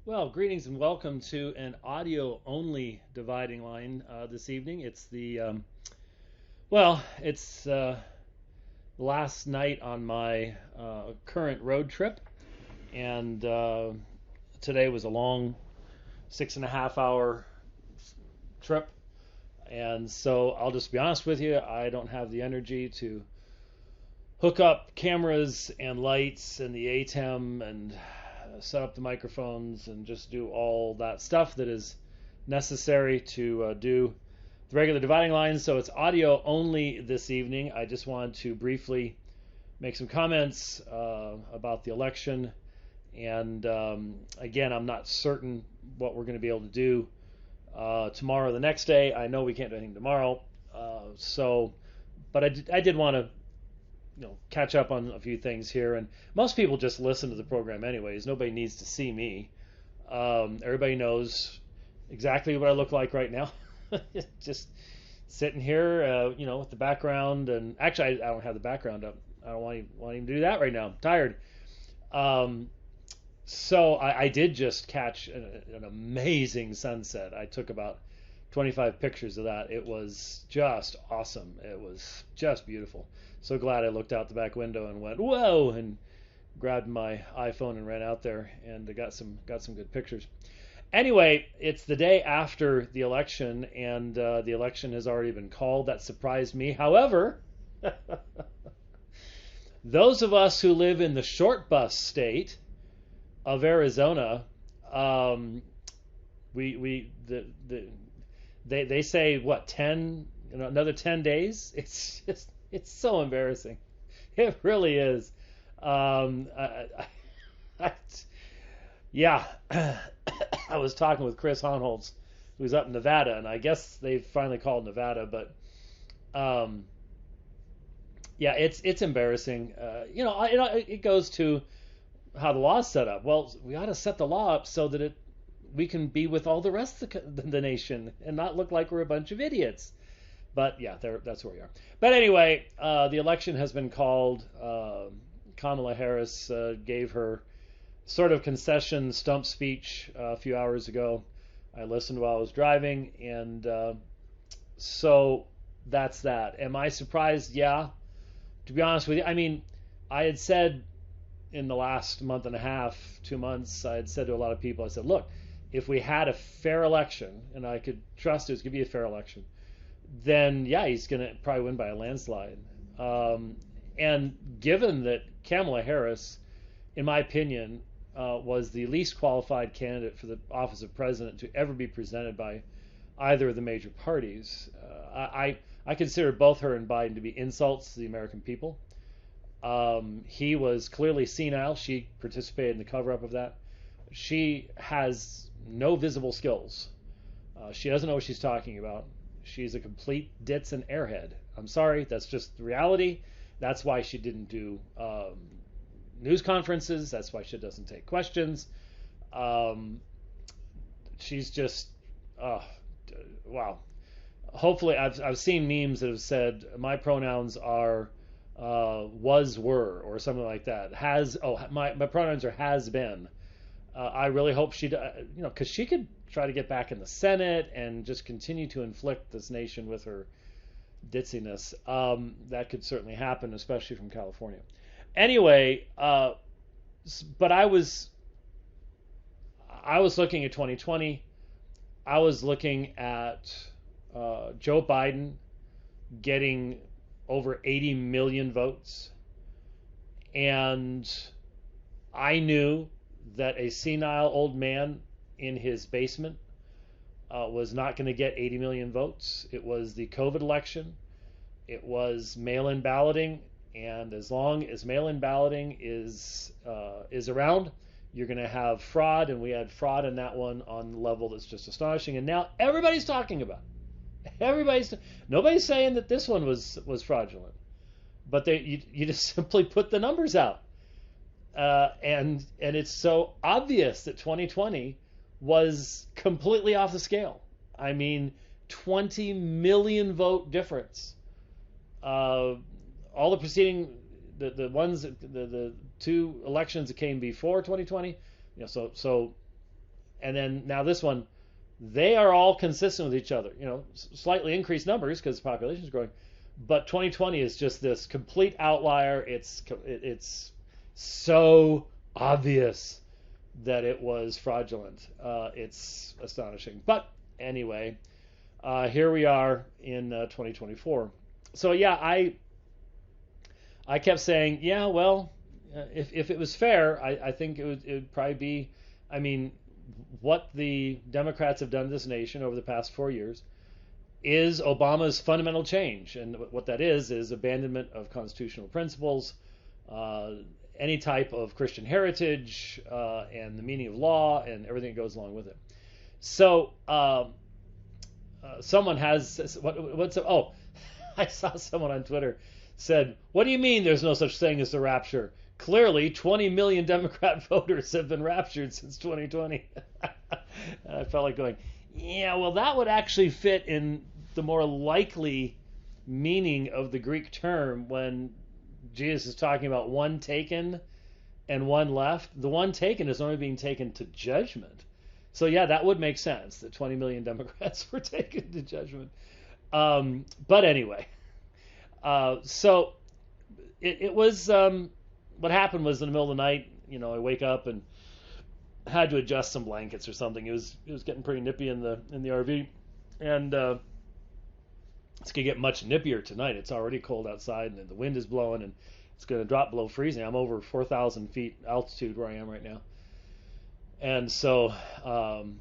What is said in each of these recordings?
Well, greetings and welcome to an audio-only dividing line this evening. It's last night on my current road trip, and today was a long 6.5 hour trip. And so I'll just be honest with you, I don't have the energy to hook up cameras and lights and the ATEM and set up the microphones and just do all that stuff that is necessary to do the regular dividing lines. So it's audio only this evening. I just wanted to briefly make some comments about the election. And again, I'm not certain what we're going to be able to do tomorrow or the next day. I know we can't do anything tomorrow. But I did want to catch up on a few things here. And most people just listen to the program anyways. Nobody needs to see me. Everybody knows exactly what I look like right now. Just sitting here, with the background. And actually, I don't have the background up. I don't want even to do that right now. I'm tired. So I did just catch an amazing sunset. I took about 25 pictures of that. It was just awesome. It was just beautiful. So glad I looked out the back window and went, whoa, and grabbed my iPhone and ran out there and got some good pictures. Anyway, it's the day after the election, and the election has already been called. That surprised me. However, those of us who live in the short bus state of Arizona, they say what, 10, another 10 days. It's so embarrassing. It really is. Yeah, I was talking with Chris Honholtz, who's up in Nevada, and I guess they've finally called Nevada, but yeah, it's embarrassing. It goes to how the law's set up. Well, we ought to set the law up so that we can be with all the rest of the nation and not look like we're a bunch of idiots. But yeah, that's where we are. But anyway, the election has been called. Kamala Harris gave her sort of concession stump speech a few hours ago. I listened while I was driving, and so that's that. Am I surprised? Yeah. To be honest with you, I mean, I had said in the last month and a half, 2 months, I had said to a lot of people, I said, look, if we had a fair election, and I could trust it was going to be a fair election, then yeah, he's going to probably win by a landslide. And given that Kamala Harris, in my opinion, was the least qualified candidate for the office of president to ever be presented by either of the major parties, I consider both her and Biden to be insults to the American people. He was clearly senile. She participated in the cover-up of that. She has no visible skills. She doesn't know what she's talking about. She's a complete ditz and airhead. I'm sorry, that's just the reality. That's why she didn't do news conferences. That's why she doesn't take questions. She's just, wow. Hopefully, I've seen memes that have said my pronouns are was, were, or something like that. My pronouns are has been. I really hope she, because she could try to get back in the Senate and just continue to inflict this nation with her ditziness. That could certainly happen, especially from California. Anyway, but I was looking at 2020. I was looking at Joe Biden getting over 80 million votes, and I knew that a senile old man in his basement was not going to get 80 million votes. It was the COVID election. It was mail-in balloting, and as long as mail-in balloting is around, you're going to have fraud, and we had fraud in that one on the level that's just astonishing. And now everybody's talking about it. Nobody's saying that this one was fraudulent, but you just simply put the numbers out. And it's so obvious that 2020 was completely off the scale. I mean, 20 million vote difference. All the preceding, the two elections that came before 2020, so And then now this one, they are all consistent with each other. Slightly increased numbers because the population is growing, but 2020 is just this complete outlier. It's so obvious that it was fraudulent. It's astonishing. But anyway, here we are in 2024. So yeah, I kept saying, yeah, well, if it was fair, I think it would probably be, I mean, what the Democrats have done to this nation over the past 4 years is Obama's fundamental change. And what that is abandonment of constitutional principles, any type of Christian heritage, and the meaning of law and everything that goes along with it. So someone has, I saw someone on Twitter said, what do you mean there's no such thing as the rapture? Clearly, 20 million Democrat voters have been raptured since 2020. I felt like going, yeah, well, that would actually fit in the more likely meaning of the Greek term when Jesus is talking about one taken and one left. The one taken is only being taken to judgment. So yeah, that would make sense that 20 million Democrats were taken to judgment. But anyway, so it was, what happened was in the middle of the night, I wake up and had to adjust some blankets or something. It was getting pretty nippy in the RV, and it's gonna get much nippier tonight. It's already cold outside, and the wind is blowing, and it's gonna drop below freezing. I'm over 4,000 feet altitude where I am right now, and so I'm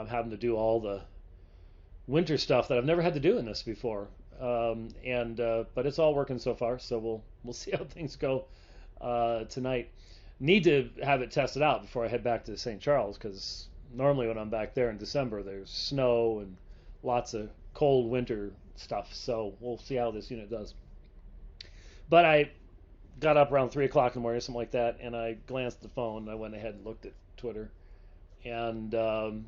having to do all the winter stuff that I've never had to do in this before. But it's all working so far, so we'll see how things go tonight. Need to have it tested out before I head back to St. Charles, because normally when I'm back there in December, there's snow and lots of cold winter stuff. So we'll see how this unit does. But I got up around 3 o'clock in the morning, something like that, and I glanced at the phone. And I went ahead and looked at Twitter, and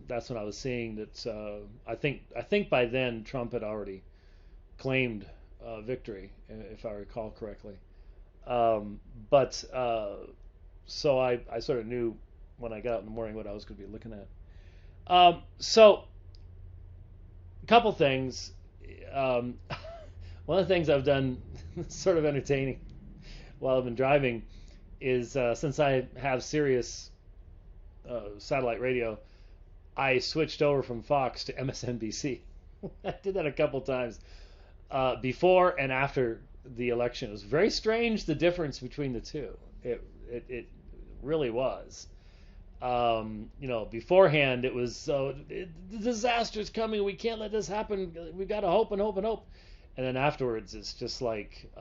that's when I was seeing that. I think by then Trump had already claimed victory, if I recall correctly. So I sort of knew when I got up in the morning what I was going to be looking at. So a couple things. One of the things I've done sort of entertaining while I've been driving is since I have Sirius satellite radio, I switched over from Fox to MSNBC. I did that a couple times before and after the election. It was very strange, the difference between the two. It really was. Beforehand it was, the disaster's coming, we can't let this happen, we've got to hope and hope and hope. And then afterwards it's just like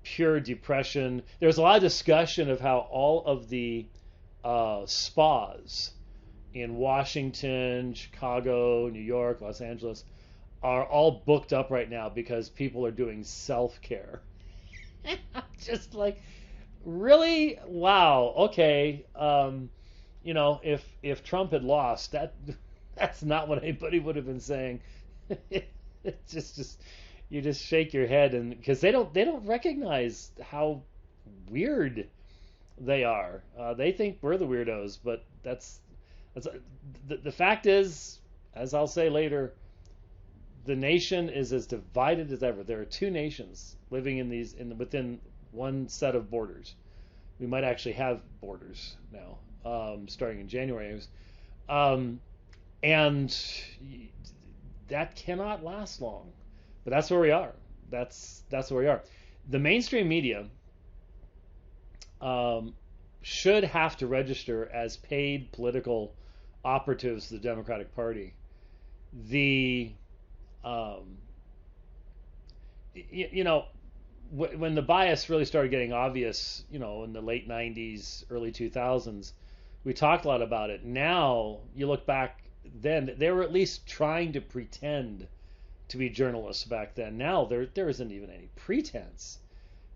pure depression. There's a lot of discussion of how all of the spas in Washington, Chicago, New York, Los Angeles are all booked up right now because people are doing self-care. Just like, really? Wow. Okay. If Trump had lost, that's not what anybody would have been saying. It's just you just shake your head, and because they don't recognize how weird they are. They think we're the weirdos, but that's the fact is, as I'll say later, the nation is as divided as ever. There are two nations living within one set of borders. We might actually have borders now, starting in January. And that cannot last long. But that's where we are. That's where we are. The mainstream media should have to register as paid political operatives of the Democratic Party. When the bias really started getting obvious, in the late 90s, early 2000s, we talked a lot about it. Now, you look back then, they were at least trying to pretend to be journalists back then. Now, there isn't even any pretense.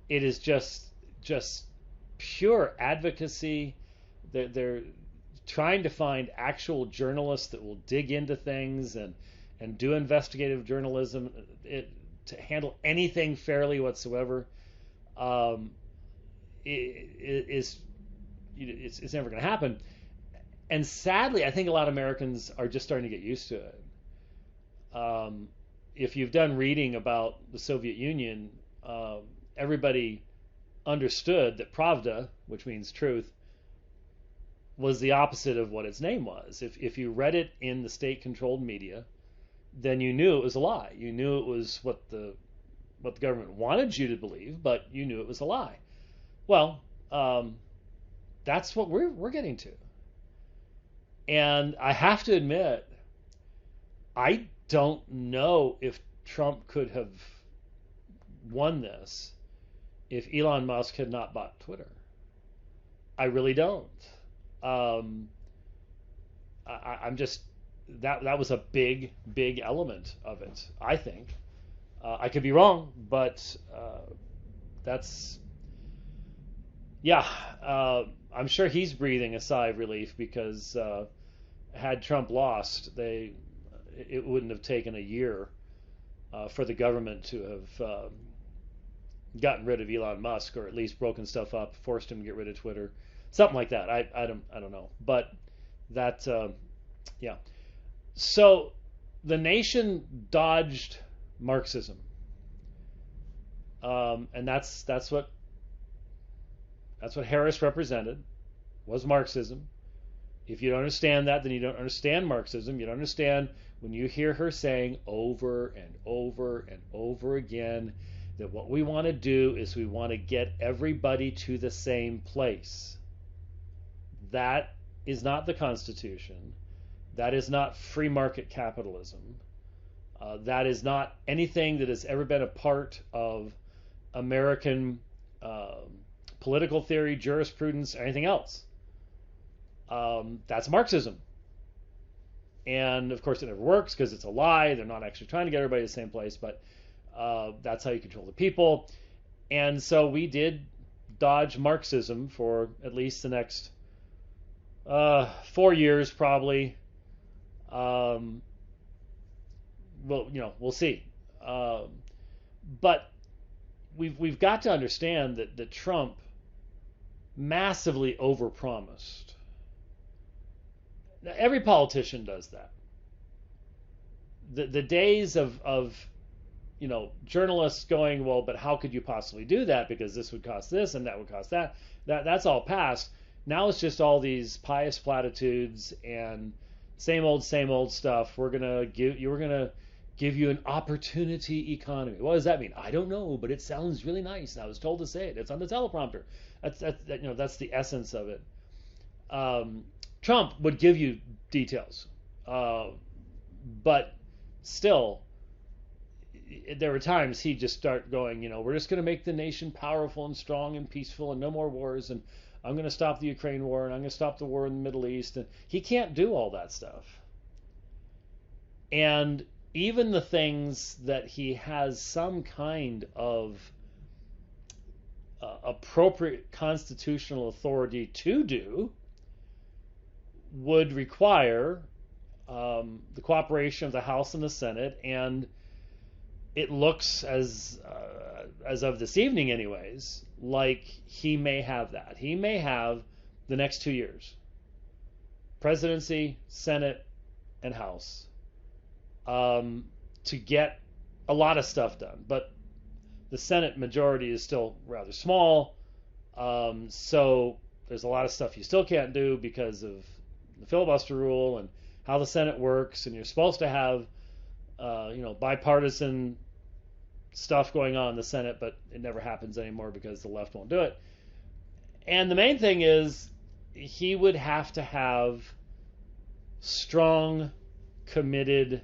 It is just pure advocacy. They're trying to find actual journalists that will dig into things and do investigative journalism to handle anything fairly whatsoever. It's never going to happen. And sadly, I think a lot of Americans are just starting to get used to it. Um, if you've done reading about the Soviet Union, everybody understood that Pravda, which means truth, was the opposite of what its name was. If you read it in the state-controlled media, then you knew it was a lie. You knew it was what the government wanted you to believe, but you knew it was a lie. Well, that's what we're getting to. And I have to admit, I don't know if Trump could have won this if Elon Musk had not bought Twitter. I really don't. Um, I'm just that was a big element of it. I think I could be wrong, but that's yeah. I'm sure he's breathing a sigh of relief because had Trump lost, it wouldn't have taken a year for the government to have gotten rid of Elon Musk, or at least broken stuff up, forced him to get rid of Twitter, something like that. I don't know, but that yeah. So the nation dodged Marxism, and that's what Harris represented, was Marxism. If you don't understand that, then you don't understand Marxism. You don't understand when you hear her saying over and over and over again that what we want to do is we want to get everybody to the same place. That is not the Constitution. That is not free market capitalism. That is not anything that has ever been a part of American political theory, jurisprudence, or anything else. That's Marxism. And of course it never works because it's a lie. They're not actually trying to get everybody to the same place, but that's how you control the people. And so we did dodge Marxism for at least the next 4 years, probably. Well, we'll see. But we've got to understand that Trump massively overpromised. Now, every politician does that. The days of journalists going, well, but how could you possibly do that? Because this would cost this and that would cost that. That's all past. Now it's just all these pious platitudes and same old stuff. We're gonna give you an opportunity economy. What does that mean? I don't know, but it sounds really nice. I was told to say it. It's on the teleprompter. That's the essence of it. Trump would give you details, but still, there were times he'd just start going, we're just going to make the nation powerful and strong and peaceful and no more wars, and I'm going to stop the Ukraine war, and I'm going to stop the war in the Middle East. And he can't do all that stuff. And even the things that he has some kind of appropriate constitutional authority to do would require the cooperation of the House and the Senate, and it looks as of this evening anyways, like he may have that. He may have the next 2 years. Presidency, Senate, and House. To get a lot of stuff done. But the Senate majority is still rather small. So there's a lot of stuff you still can't do because of the filibuster rule and how the Senate works. And you're supposed to have, bipartisan stuff going on in the Senate, but it never happens anymore because the left won't do it. And the main thing is he would have to have strong, committed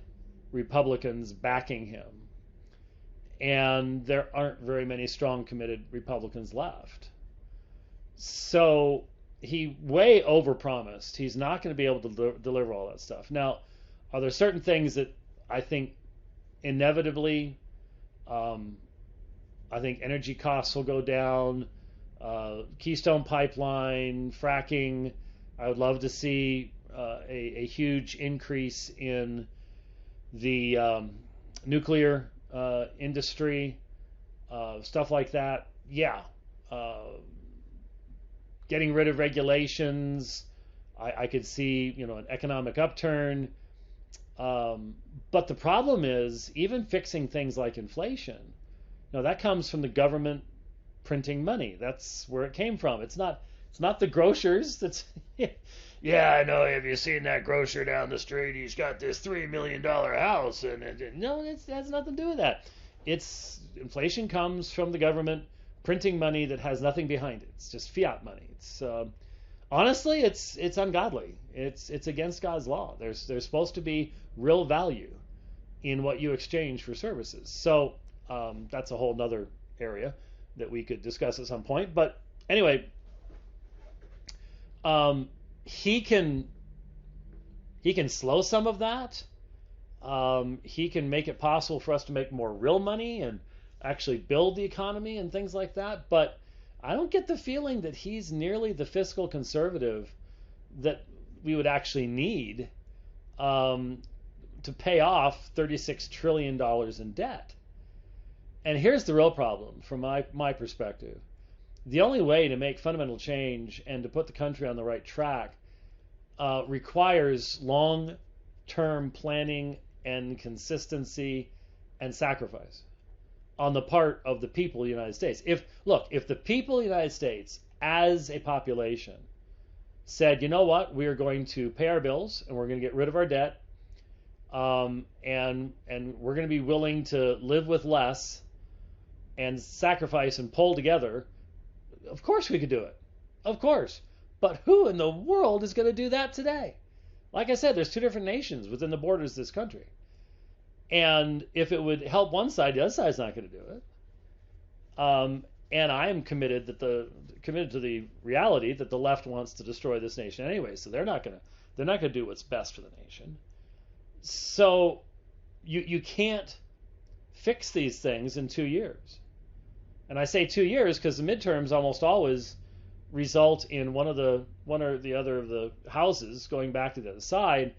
Republicans backing him. And there aren't very many strong, committed Republicans left. So he way overpromised. He's not going to be able to deliver all that stuff. Now, are there certain things that I think inevitably, I think energy costs will go down, Keystone Pipeline, fracking. I would love to see a huge increase in the nuclear industry, stuff like that. Yeah. Getting rid of regulations, I could see, an economic upturn. But the problem is, even fixing things like inflation, that comes from the government printing money. That's where it came from. It's not the grocers. That's yeah, I know. Have you seen that grocer down the street? He's got this $3 million house, and no, it has nothing to do with that. It's inflation comes from the government printing money that has nothing behind it. It's just fiat money. It's honestly, it's ungodly. It's against God's law. There's supposed to be real value in what you exchange for services. So that's a whole nother area that we could discuss at some point. But anyway, he can slow some of that. He can make it possible for us to make more real money and actually build the economy and things like that. But I don't get the feeling that he's nearly the fiscal conservative that we would actually need to pay off $36 trillion in debt. And here's the real problem from my perspective. The only way to make fundamental change and to put the country on the right track requires long-term planning and consistency and sacrifice on the part of the people of the United States. If the people of the United States as a population said, you know what, we are going to pay our bills and we're going to get rid of our debt, and we're going to be willing to live with less and sacrifice and pull together, of course we could do it. Of course. But who in the world is going to do that today? Like I said, there's two different nations within the borders of this country. And if it would help one side, the other side's not going to do it. And I am committed to the reality that the left wants to destroy this nation anyway. So they're not going to do what's best for the nation. So you can't fix these things in 2 years. And I say 2 years because the midterms almost always result in one or the other of the houses going back to the other side,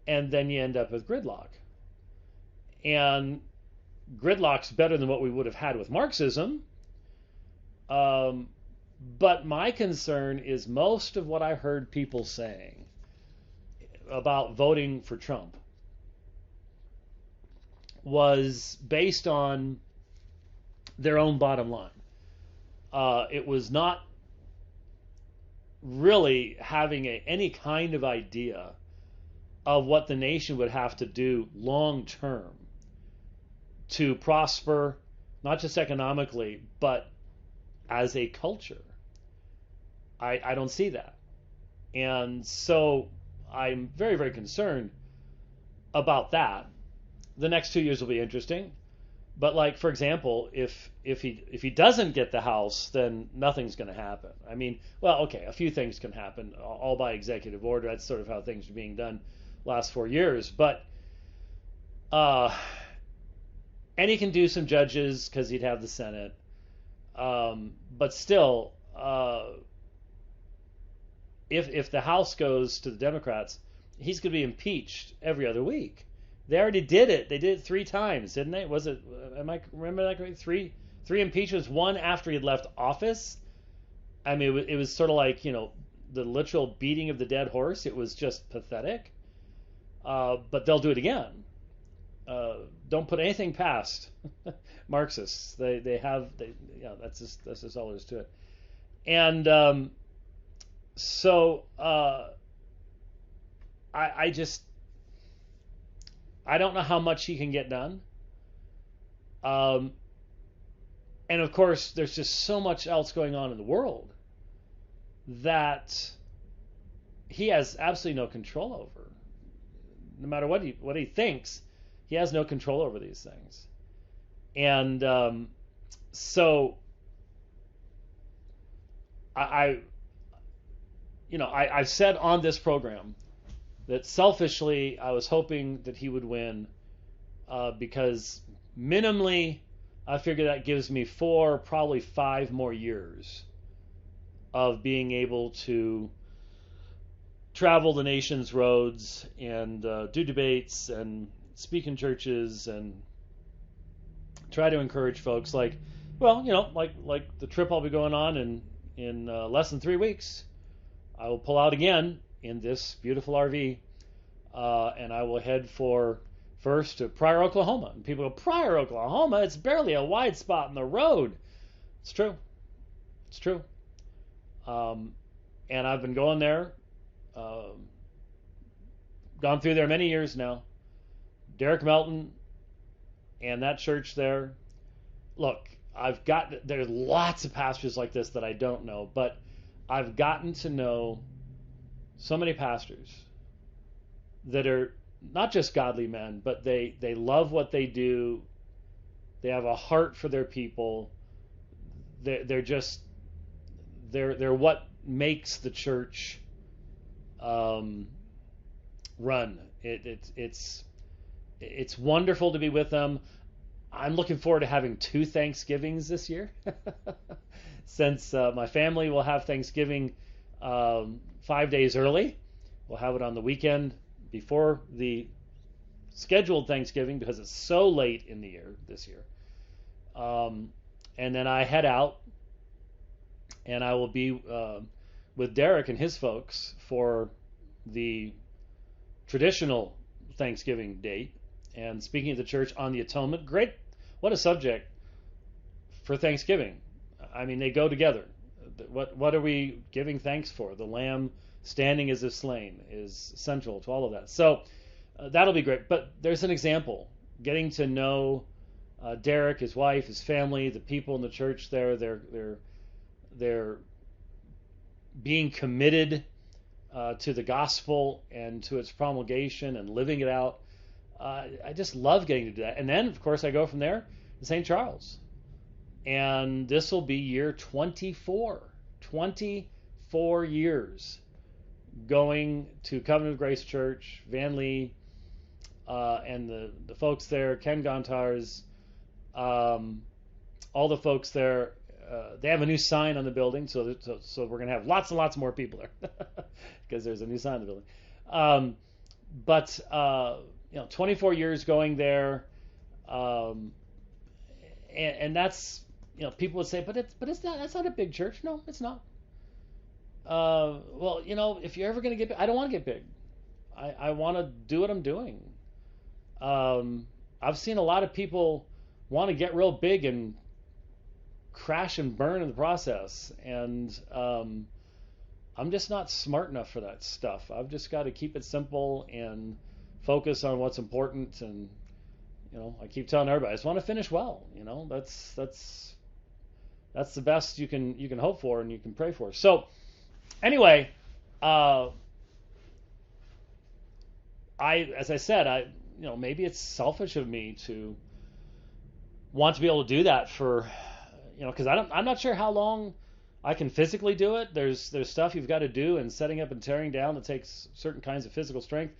and then you end up with gridlock. And gridlock's better than what we would have had with Marxism. But my concern is most of what I heard people saying about voting for Trump was based on their own bottom line. It was not really having any kind of idea of what the nation would have to do long term to prosper, not just economically, but as a culture. I don't see that. And so I'm very, very concerned about that. The next 2 years will be interesting. But like, for example, if he doesn't get the House, then nothing's going to happen. I mean, well, okay, a few things can happen, all by executive order. That's sort of how things are being done last 4 years. But and he can do some judges because he'd have the Senate. But still, if the House goes to the Democrats, he's going to be impeached every other week. They already did it. They did it 3 times, didn't they? Was it? Am I remember that correctly? Three impeachments. One after he had left office. I mean, it was sort of like the literal beating of the dead horse. It was just pathetic. But they'll do it again. Don't put anything past Marxists. That's just all there is to it. And so I don't know how much he can get done. And of course, there's just so much else going on in the world that he has absolutely no control over. No matter what he thinks, he has no control over these things. And so I've said on this program that selfishly I was hoping that he would win because minimally I figure that gives me 4, probably 5 more years of being able to travel the nation's roads and do debates and speak in churches and try to encourage folks like the trip I'll be going on in less than 3 weeks. I will pull out again in this beautiful RV, and I will head for first to Pryor, Oklahoma. And people go, Pryor, Oklahoma? It's barely a wide spot in the road. It's true. It's true. And I've been going there, gone through there many years now. Derek Melton and that church there. Look, there's lots of pastors like this that I don't know, but I've gotten to know so many pastors that are not just godly men, but they love what they do. They have a heart for their people. They're what makes the church run. It's wonderful to be with them. I'm looking forward to having 2 Thanksgivings this year, since my family will have Thanksgiving 5 days early. We'll have it on the weekend before the scheduled Thanksgiving because it's so late in the year this year. And then I head out, and I will be with Derek and his folks for the traditional Thanksgiving date, and speaking of the church on the atonement. Great, what a subject for Thanksgiving. I mean, they go together. What are we giving thanks for? The Lamb standing as if slain is central to all of that. So that'll be great. But there's an example. Getting to know Derek, his wife, his family, the people in the church there. They're being committed to the gospel and to its promulgation and living it out. I just love getting to do that. And then, of course, I go from there to St. Charles. And this will be year 24. 24 years going to Covenant of Grace Church, Van Lee, and the folks there, Ken Gontars, all the folks there. They have a new sign on the building, so we're going to have lots and lots more people there because there's a new sign on the building. But 24 years going there, and that's, people would say, but it's not, that's not a big church. No, it's not. Well, if you're ever going to get big, I don't want to get big. I want to do what I'm doing. I've seen a lot of people want to get real big and crash and burn in the process, and I'm just not smart enough for that stuff. I've just got to keep it simple and focus on what's important. And I keep telling everybody, I just want to finish well. That's the best you can hope for and you can pray for. So anyway, as I said, maybe it's selfish of me to want to be able to do that for, because I'm not sure how long I can physically do it. There's stuff you've got to do, and setting up and tearing down that takes certain kinds of physical strength.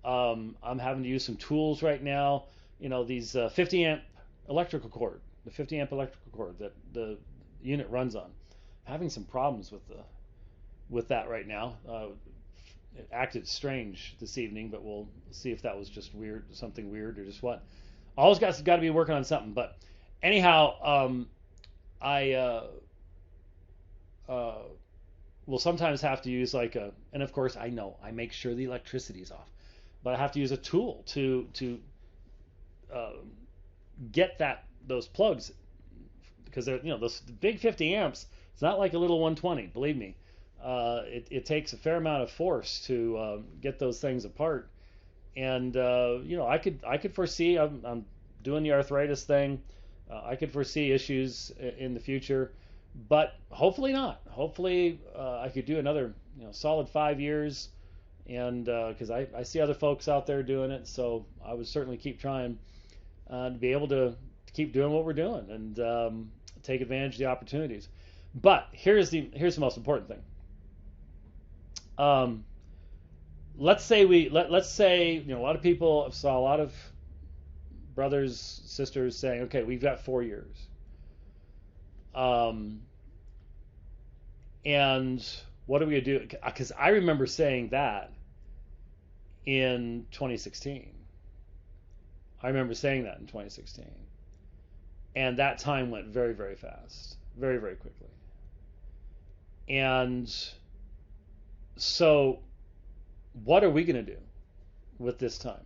I'm having to use some tools right now. These 50 amp electrical cord, the 50 amp electrical cord that the unit runs on. Having some problems with that right now. It acted strange this evening, but we'll see if that was just something weird or just what. Always got to be working on something. But anyhow, I will sometimes have to use and of course I make sure the electricity's off, but I have to use a tool to get those plugs, because they're, those big 50 amps. It's not like a little 120. Believe me, it takes a fair amount of force to get those things apart. And I could foresee. I'm doing the arthritis thing. I could foresee issues in the future, but hopefully not. Hopefully I could do another solid 5 years, and because I see other folks out there doing it, so I would certainly keep trying to be able to keep doing what we're doing and take advantage of the opportunities. But here's the most important thing. Let's say a lot of people saw a lot of brothers, sisters saying, okay, we've got 4 years. And what are we going to do? Because I remember saying that in 2016. I remember saying that in 2016. And that time went very, very fast. Very, very quickly. And so what are we going to do with this time?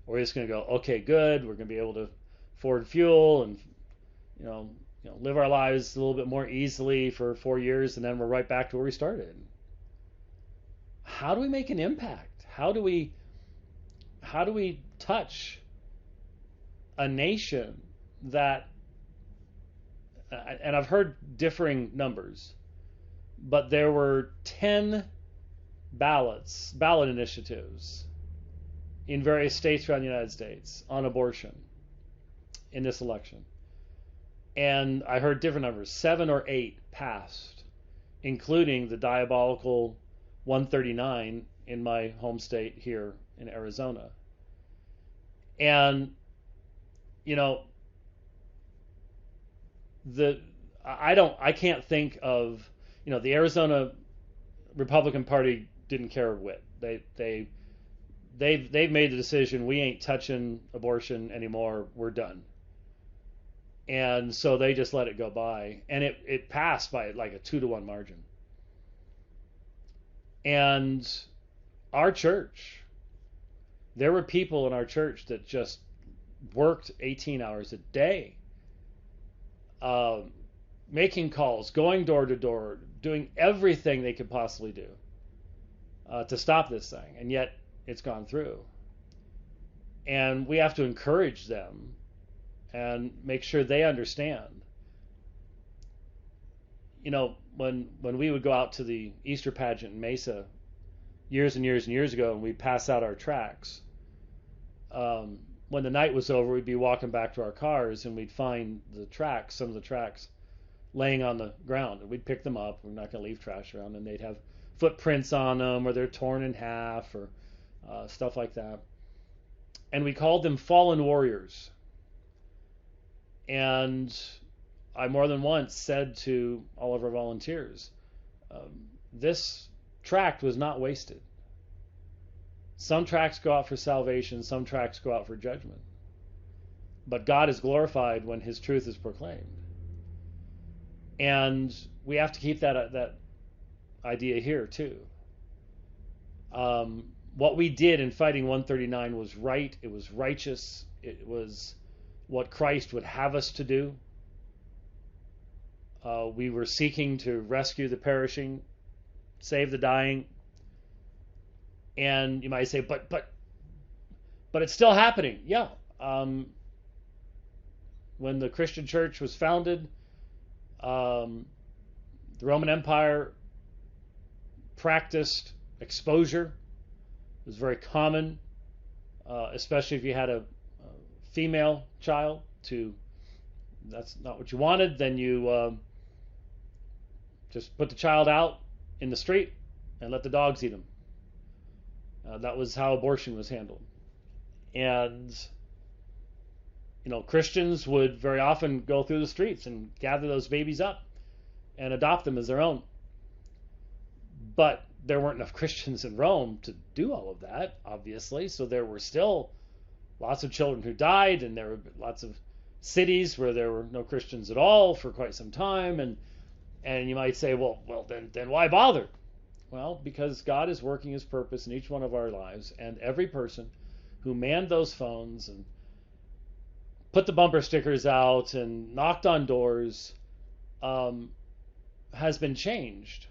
We're just going to go, okay, good. We're going to be able to afford fuel and live our lives a little bit more easily for 4 years, and then we're right back to where we started. How do we make an impact? How do we touch a nation that, and I've heard differing numbers, but there were 10 ballot initiatives in various states around the United States on abortion in this election. And I heard different numbers, 7 or 8 passed, including the diabolical 139 in my home state here in Arizona. And I can't think of, the Arizona Republican Party didn't care a whit. They've made the decision, we ain't touching abortion anymore, we're done. And so they just let it go by, and it passed by like a 2-to-1 margin. And our church, there were people in our church that just worked 18 hours a day, making calls, going door to door, doing everything they could possibly do to stop this thing, and yet it's gone through. And we have to encourage them and make sure they understand. When we would go out to the Easter pageant in Mesa years and years and years ago, and we'd pass out our tracts, when the night was over, we'd be walking back to our cars, and we'd find some of the tracts laying on the ground, and we'd pick them up. We're not going to leave trash around, and they'd have footprints on them, or they're torn in half, or stuff like that. And we called them fallen warriors. And I more than once said to all of our volunteers, this tract was not wasted. Some tracts go out for salvation, some tracts go out for judgment. But God is glorified when his truth is proclaimed. And we have to keep that idea here too. What we did in fighting 139 was right. It was righteous. It was what Christ would have us to do. We were seeking to rescue the perishing, save the dying. And you might say, but it's still happening. Yeah. When the Christian church was founded, the Roman Empire practiced exposure. It was very common, especially if you had a female child. That's not what you wanted, then you just put the child out in the street and let the dogs eat them. That was how abortion was handled. And Christians would very often go through the streets and gather those babies up and adopt them as their own. But there weren't enough Christians in Rome to do all of that, obviously. So there were still lots of children who died, and there were lots of cities where there were no Christians at all for quite some time. And you might say, well, then why bother? Well, because God is working his purpose in each one of our lives, and every person who manned those phones and put the bumper stickers out and knocked on doors has been changed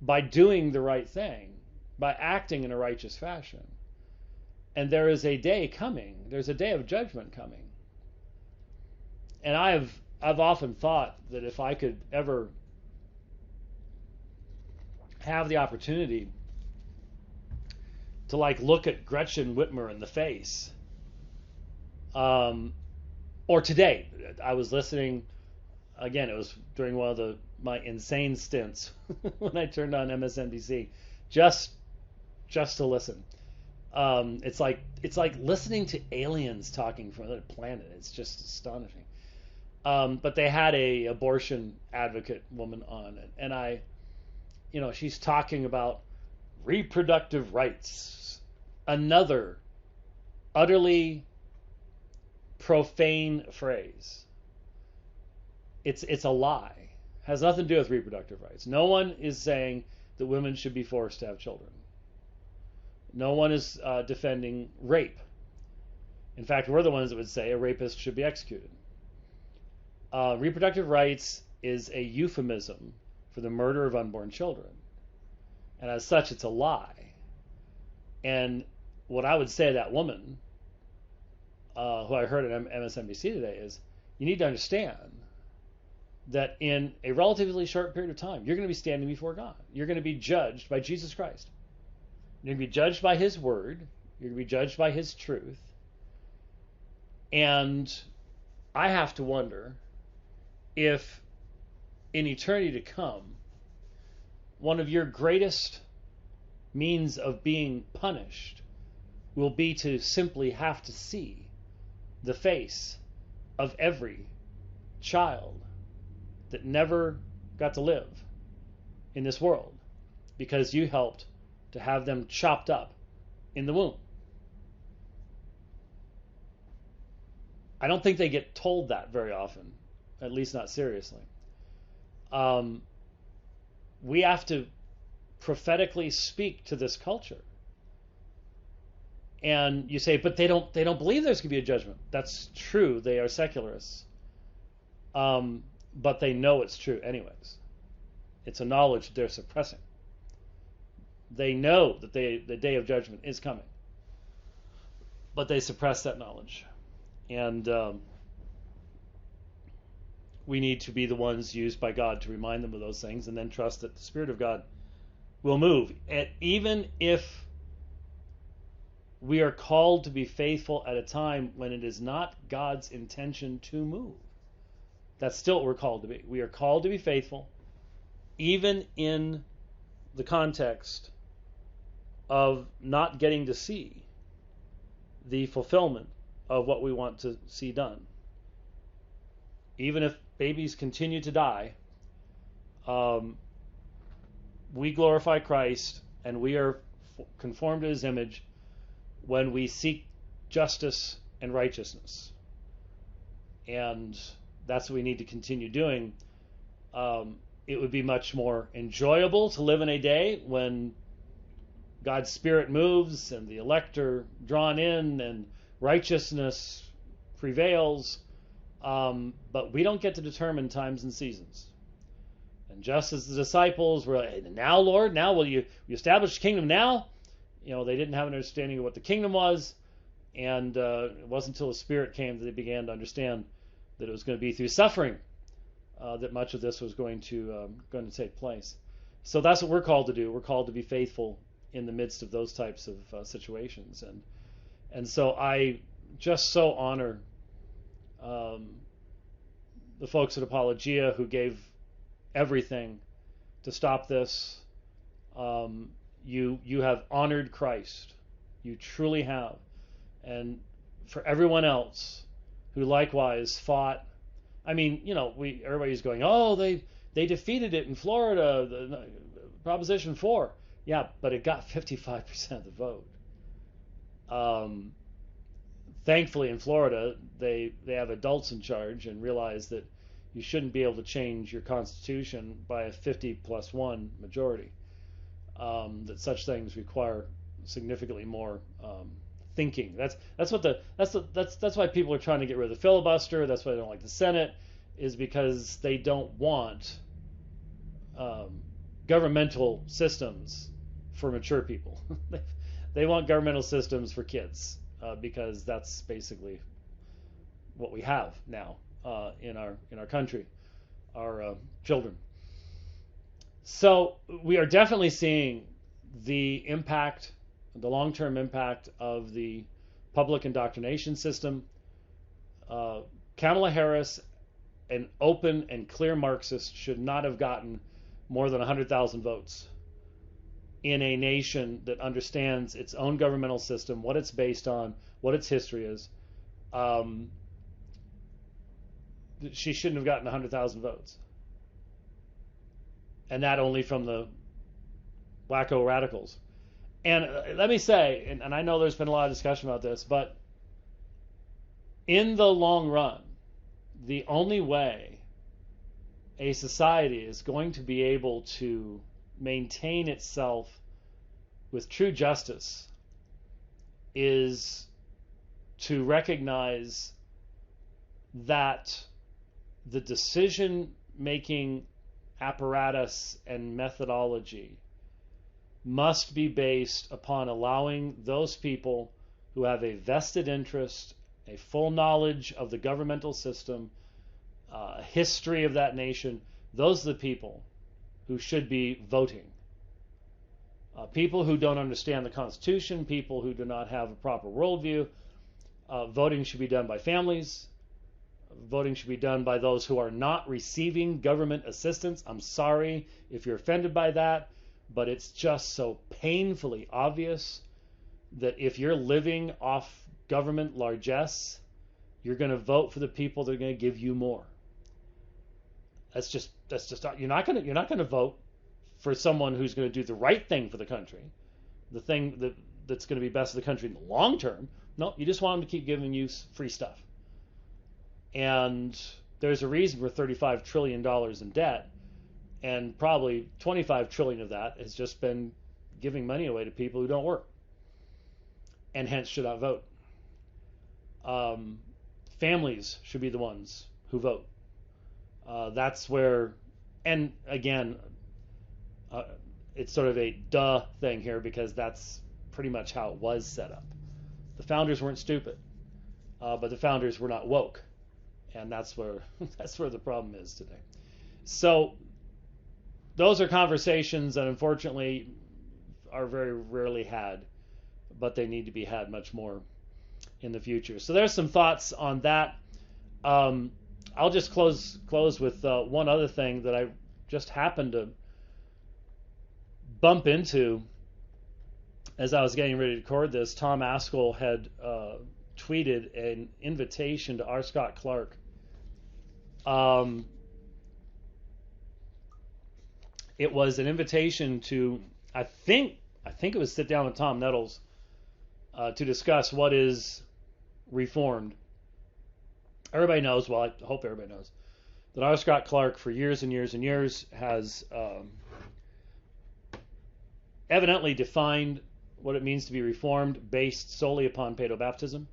by doing the right thing, by acting in a righteous fashion. And there is a day coming. There's a day of judgment coming. And I've often thought that if I could ever have the opportunity to look at Gretchen Whitmer in the face, or today, I was listening, again, it was during one of my insane stints when I turned on MSNBC, just to listen. It's like listening to aliens talking from another planet. It's just astonishing. But they had a abortion advocate woman on it, and she's talking about reproductive rights, another utterly profane phrase. It's a lie. It has nothing to do with reproductive rights. No one is saying that women should be forced to have children. No one is defending rape. In fact, we're the ones that would say a rapist should be executed. Reproductive rights is a euphemism for the murder of unborn children. And as such, it's a lie. And what I would say to that woman, who I heard at MSNBC today, is you need to understand that in a relatively short period of time, you're going to be standing before God. You're going to be judged by Jesus Christ. You're going to be judged by his word. You're going to be judged by his truth. And I have to wonder if in eternity to come, one of your greatest means of being punished will be to simply have to see the face of every child that never got to live in this world because you helped to have them chopped up in the womb. I don't think they get told that very often, at least not seriously. We have to prophetically speak to this culture. And you say, but they don't believe there's going to be a judgment. That's true. They are secularists. But they know it's true anyways. It's a knowledge they're suppressing. They know that the day of judgment is coming. But they suppress that knowledge. And we need to be the ones used by God to remind them of those things, and then trust that the Spirit of God will move. And even if we are called to be faithful at a time when it is not God's intention to move, that's still what we're called to be. We are called to be faithful, even in the context of not getting to see the fulfillment of what we want to see done. Even if babies continue to die, we glorify Christ and we are conformed to his image when we seek justice and righteousness. And that's what we need to continue doing. It would be much more enjoyable to live in a day when God's Spirit moves and the elect are drawn in and righteousness prevails. But we don't get to determine times and seasons. And just as the disciples were like, now, Lord, now will you establish the kingdom now? You know, they didn't have an understanding of what the kingdom was. And it wasn't until the Spirit came that they began to understand that it was going to be through suffering that much of this was going to take place. So that's what we're called to do. We're called to be faithful in the midst of those types of situations. And so I just so honor the folks at Apologia who gave everything to stop this. You have honored Christ. You truly have. And for everyone else who likewise fought, I mean, you know, everybody's going, oh, they defeated it in Florida, the Proposition 4. Yeah, but it got 55% of the vote. Thankfully, in Florida, they have adults in charge and realize that you shouldn't be able to change your constitution by a 50+1 majority. That such things require significantly more thinking. That's why people are trying to get rid of the filibuster. That's why they don't like the Senate, is because they don't want governmental systems for mature people. They want governmental systems for kids. Because that's basically what we have now in our country, our children. So we are definitely seeing the impact, the long-term impact of the public indoctrination system. Kamala Harris, an open and clear Marxist, should not have gotten more than 100,000 votes in a nation that understands its own governmental system, what it's based on, what its history is. She shouldn't have gotten 100,000 votes. And that only from the wacko radicals. And let me say, and I know there's been a lot of discussion about this, but in the long run, the only way a society is going to be able to maintain itself with true justice is to recognize that the decision-making apparatus and methodology must be based upon allowing those people who have a vested interest, a full knowledge of the governmental system, history of that nation. Those are the people who should be voting. People who don't understand the Constitution, people who do not have a proper worldview, voting should be done by families. Voting should be done by those who are not receiving government assistance. I'm sorry if you're offended by that, but it's just so painfully obvious that if you're living off government largesse, you're going to vote for the people that are going to give you more. That's just you're not going to vote for someone who's going to do the right thing for the country, the thing that's going to be best for the country in the long term. No, you just want them to keep giving you free stuff. And there's a reason we're $35 trillion in debt, and probably $25 trillion of that has just been giving money away to people who don't work, and hence should not vote. Families should be the ones who vote. That's where, and again, it's sort of a duh thing here because that's pretty much how it was set up. The founders weren't stupid, but the founders were not woke. And that's where the problem is today. So those are conversations that unfortunately are very rarely had, but they need to be had much more in the future. So there's some thoughts on that. I'll just close with one other thing that I just happened to bump into as I was getting ready to record this. Tom Askell had tweeted an invitation to R. Scott Clark. It was an invitation to, I think it was sit down with Tom Nettles to discuss what is Reformed. Everybody knows, well, I hope everybody knows, that R. Scott Clark for years and years and years has evidently defined what it means to be Reformed based solely upon paedobaptism.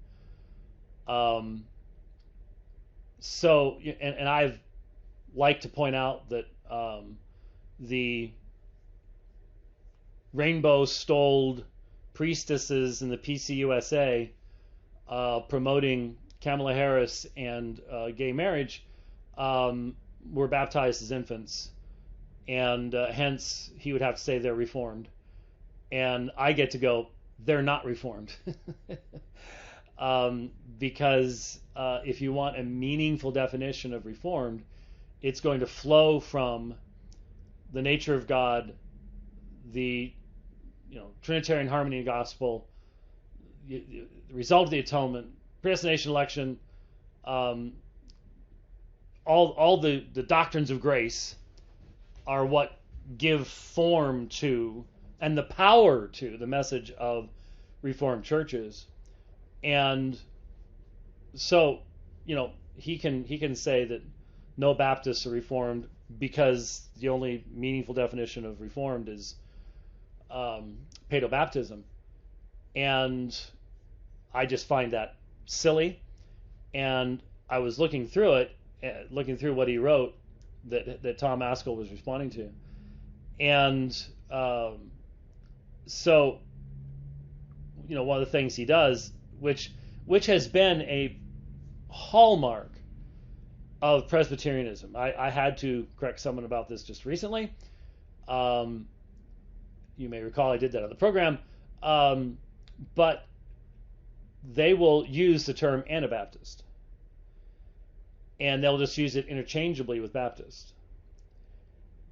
So, and I've liked to point out that the rainbow-stoled priestesses in the PCUSA promoting Kamala Harris and gay marriage were baptized as infants, and hence he would have to say they're Reformed. And I get to go, they're not Reformed. Because if you want a meaningful definition of Reformed, it's going to flow from the nature of God, the Trinitarian harmony and gospel, the result of the atonement, predestination, election, all the doctrines of grace are what give form to and the power to the message of Reformed churches. And so, he can say that no Baptists are Reformed because the only meaningful definition of Reformed is paedobaptism. And I just find that silly. And I was looking through what he wrote that Tom Askell was responding to. And so, one of the things he does, which has been a hallmark of Presbyterianism. I had to correct someone about this just recently. You may recall I did that on the program. But they will use the term Anabaptist. And they'll just use it interchangeably with Baptist.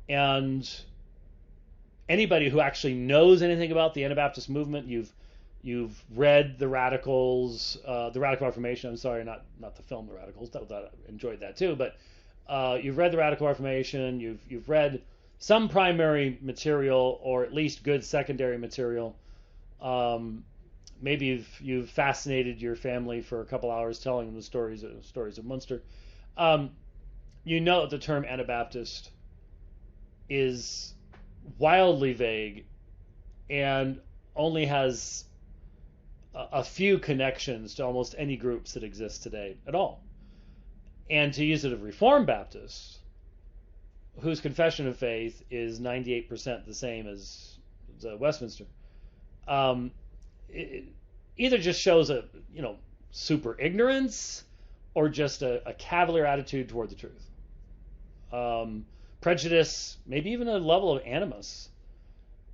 And anybody who actually knows anything about the Anabaptist movement, you've read the Radicals, the Radical Reformation. I'm sorry, not the film The Radicals. I enjoyed that too. But you've read the Radical Reformation. You've read some primary material, or at least good secondary material. Maybe you've fascinated your family for a couple hours telling them the stories of Munster. You know that the term Anabaptist is wildly vague and only has a few connections to almost any groups that exist today at all. And to use it of Reformed Baptists, whose confession of faith is 98% the same as Westminster, it either just shows a super ignorance or just a cavalier attitude toward the truth, prejudice, maybe even a level of animus.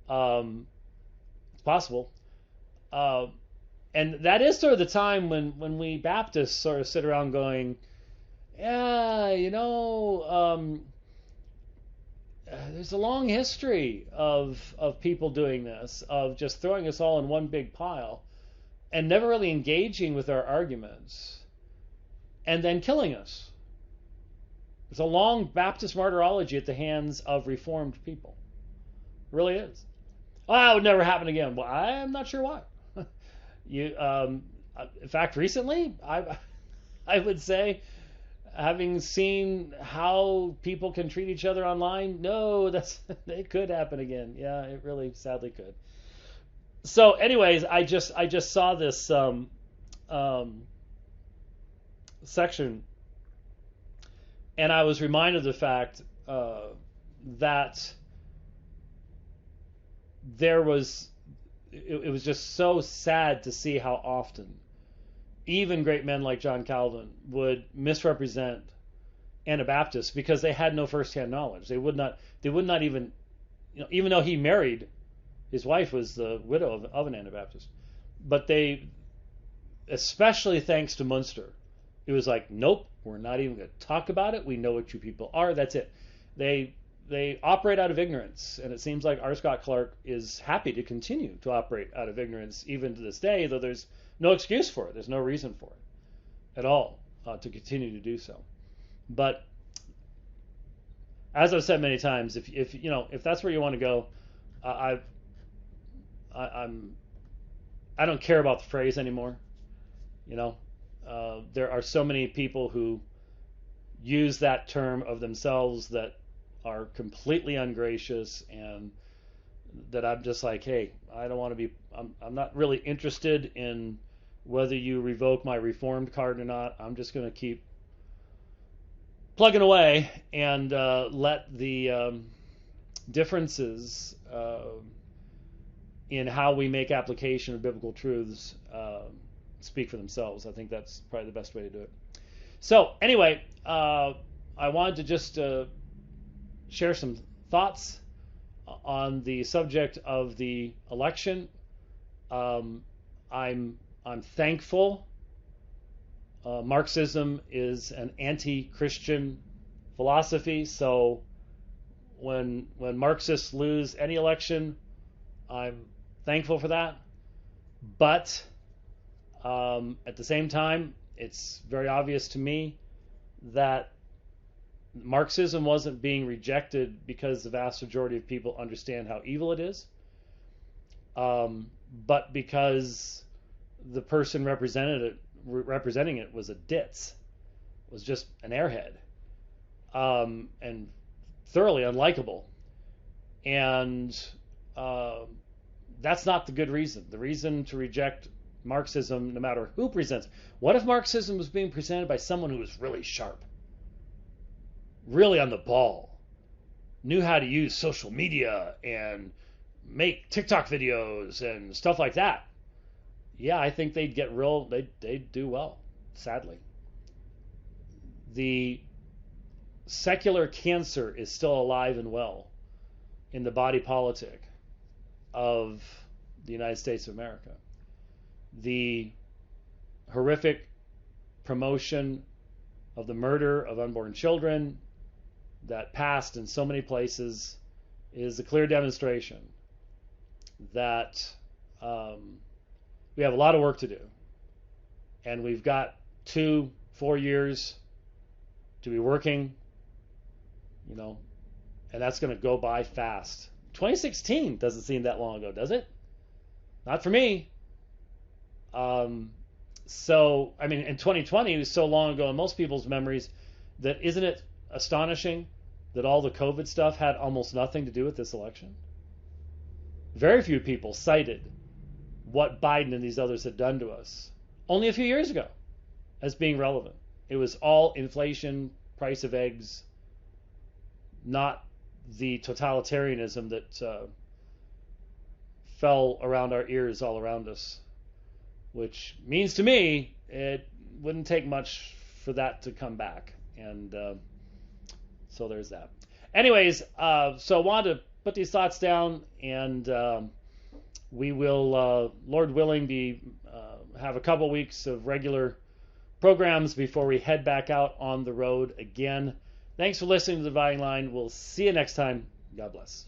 It's possible. And that is sort of the time when we Baptists sort of sit around going, yeah, there's a long history of people doing this, of just throwing us all in one big pile and never really engaging with our arguments and then killing us. There's a long Baptist martyrology at the hands of Reformed people. It really is. Oh, it would never happen again. Well, I'm not sure why. In fact, recently, I would say, having seen how people can treat each other online, no, it could happen again. Yeah, it really sadly could. So, anyways, I just saw this section, and I was reminded of the fact that there was. It was just so sad to see how often even great men like John Calvin would misrepresent Anabaptists because they had no firsthand knowledge. They would not even, even though he married, his wife was the widow of an Anabaptist, but they, especially thanks to Munster, it was like, nope, we're not even going to talk about it. We know what you people are. That's it. They operate out of ignorance, and it seems like R. Scott Clark is happy to continue to operate out of ignorance even to this day, though there's no excuse for it. There's no reason for it at all to continue to do so. But as I've said many times, if that's where you want to go, I don't care about the phrase anymore. There are so many people who use that term of themselves that are completely ungracious, and that I'm just like, hey, I don't want to be, I'm not really interested in whether you revoke my Reformed card or not. I'm just going to keep plugging away and let the differences in how we make application of biblical truths speak for themselves. I think that's probably the best way to do it. So anyway, I wanted to just share some thoughts on the subject of the election. I'm thankful. Marxism is an anti-Christian philosophy, so when Marxists lose any election, I'm thankful for that. But at the same time, it's very obvious to me that Marxism wasn't being rejected because the vast majority of people understand how evil it is, but because the person representing it was a ditz, was just an airhead, and thoroughly unlikable. And that's not the good reason. The reason to reject Marxism, no matter who presents. What if Marxism was being presented by someone who was really sharp, really on the ball, knew how to use social media and make TikTok videos and stuff like that? Yeah, I think they'd do well, sadly. The secular cancer is still alive and well in the body politic of the United States of America. The horrific promotion of the murder of unborn children that passed in so many places is a clear demonstration that we have a lot of work to do, and we've got 2-4 years to be working, and that's going to go by fast. 2016 doesn't seem that long ago, does it? Not for me. So, I mean, in 2020 was so long ago in most people's memories that isn't it astonishing that all the COVID stuff had almost nothing to do with this election? Very few people cited what Biden and these others had done to us only a few years ago as being relevant. It was all inflation, price of eggs, not the totalitarianism that fell around our ears all around us, which means to me it wouldn't take much for that to come back. And so there's that. Anyways, so I wanted to put these thoughts down, and we will, Lord willing, have a couple weeks of regular programs before we head back out on the road again. Thanks for listening to The Dividing Line. We'll see you next time. God bless.